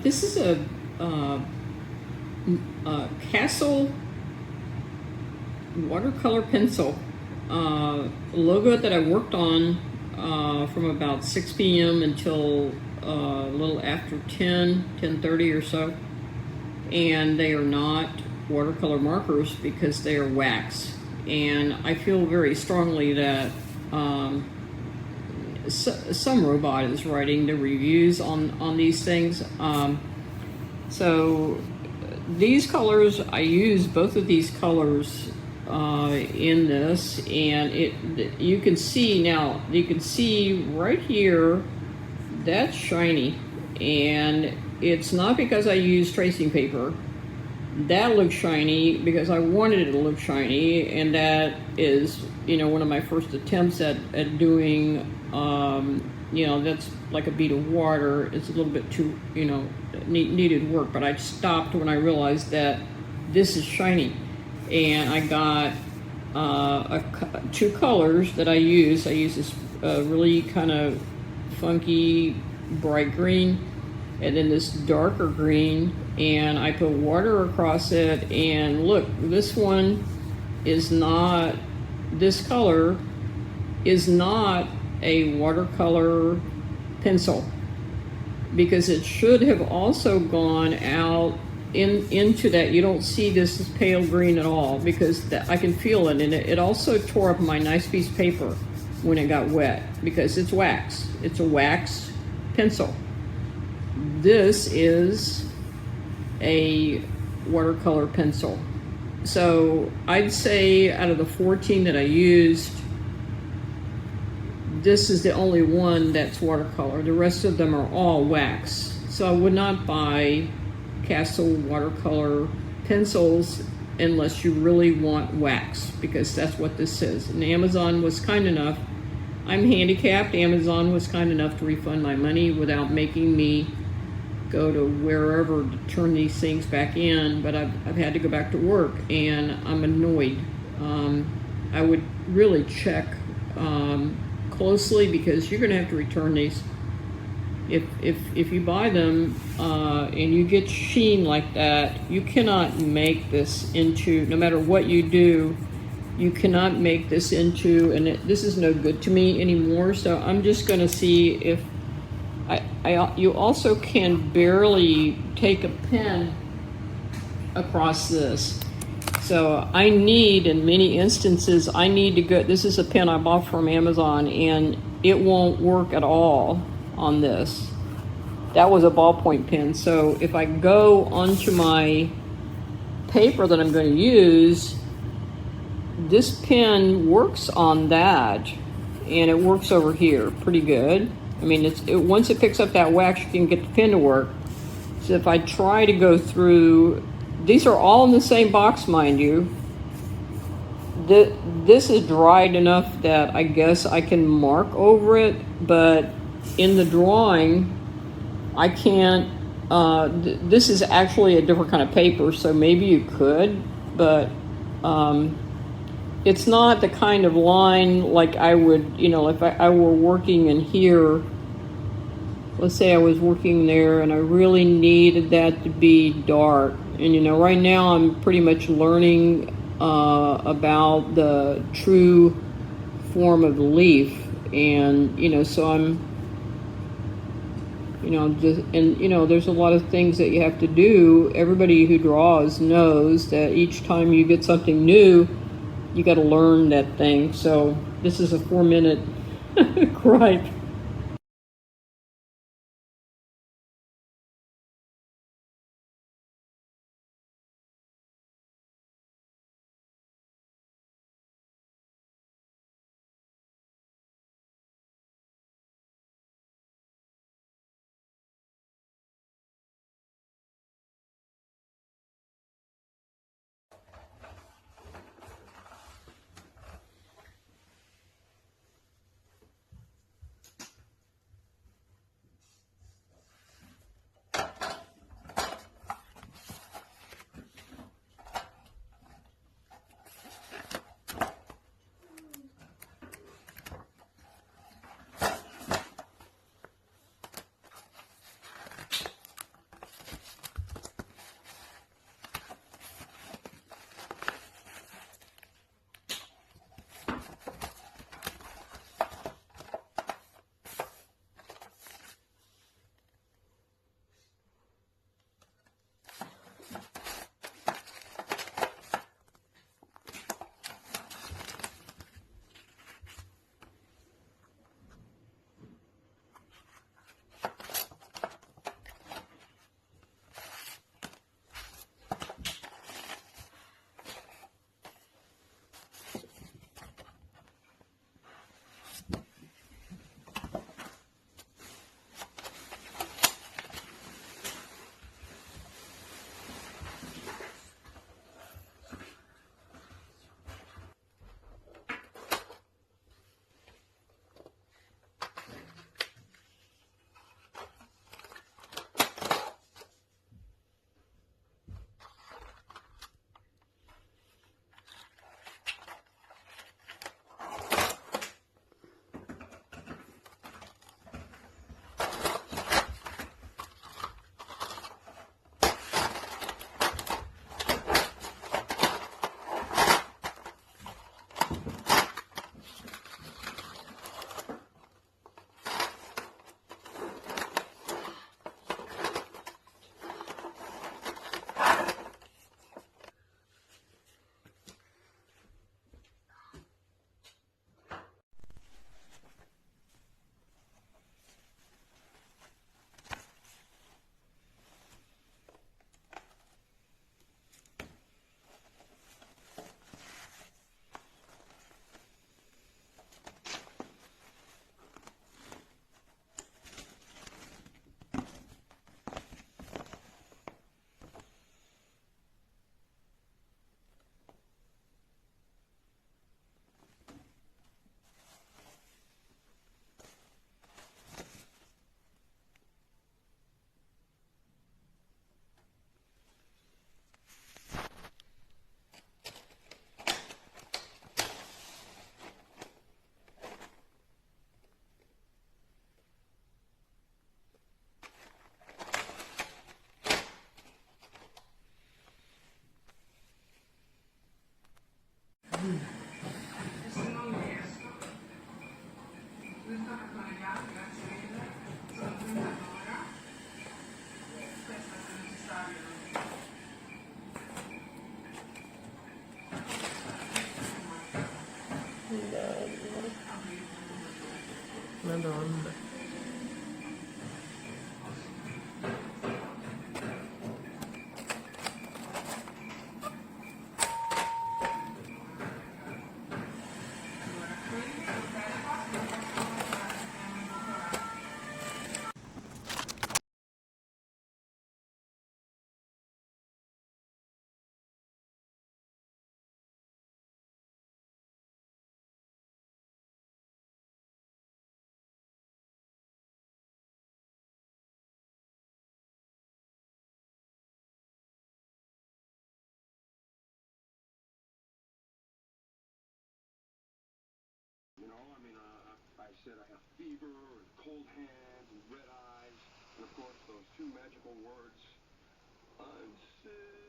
This is a Castle watercolor pencil logo that I worked on from about 6 p.m. until a little after 10:30 or so. And they are not watercolor markers because they are wax. And I feel very strongly that some robot is writing the reviews on these things. So these colors, I use both of these colors in this, and you can see now, you can see right here, that's shiny, and it's not because I use tracing paper. That looks shiny because I wanted it to look shiny, and that is, one of my first attempts at doing, that's like a bead of water. It's a little bit too, needed work, but I stopped when I realized that this is shiny. And I got two colors that I use. I use this really kind of funky bright green, and then this darker green, and I put water across it, and look, this one is not, this color is not a watercolor pencil, because it should have also gone out into that. You don't see this pale green at all, because I can feel it, and it also tore up my nice piece of paper when it got wet, because it's wax. It's a wax pencil. This is a watercolor pencil. So I'd say out of the 14 that I used, this is the only one that's watercolor. The rest of them are all wax. So I would not buy Castle watercolor pencils unless you really want wax, because that's what this is. And Amazon was kind enough, I'm handicapped, Amazon was kind enough to refund my money without making me go to wherever to turn these things back in, but I've had to go back to work, and I'm annoyed. I would really check closely, because you're gonna have to return these. If you buy them and you get sheen like that, you cannot make this into, no matter what you do, you cannot make this into, and this is no good to me anymore. So I'm just gonna see if you also can barely take a pen across this. So I need, in many instances, I need to go, this is a pen I bought from Amazon, and it won't work at all on this. That was a ballpoint pen. So if I go onto my paper that I'm going to use, this pen works on that, and it works over here pretty good. I mean, once it picks up that wax, you can get the pen to work. So if I try to go through, these are all in the same box, mind you. This is dried enough that I guess I can mark over it, but in the drawing, I can't. This is actually a different kind of paper, so maybe you could, but it's not the kind of line like I would, if I were working in here. Let's say I was working there and I really needed that to be dark. And right now I'm pretty much learning about the true form of the leaf. And, so I'm, there's a lot of things that you have to do. Everybody who draws knows that each time you get something new, you got to learn that thing. So this is a 4-minute gripe. Madonna. You know, I mean, I said I have fever and cold hands and red eyes, and of course those two magical words, I'm sick.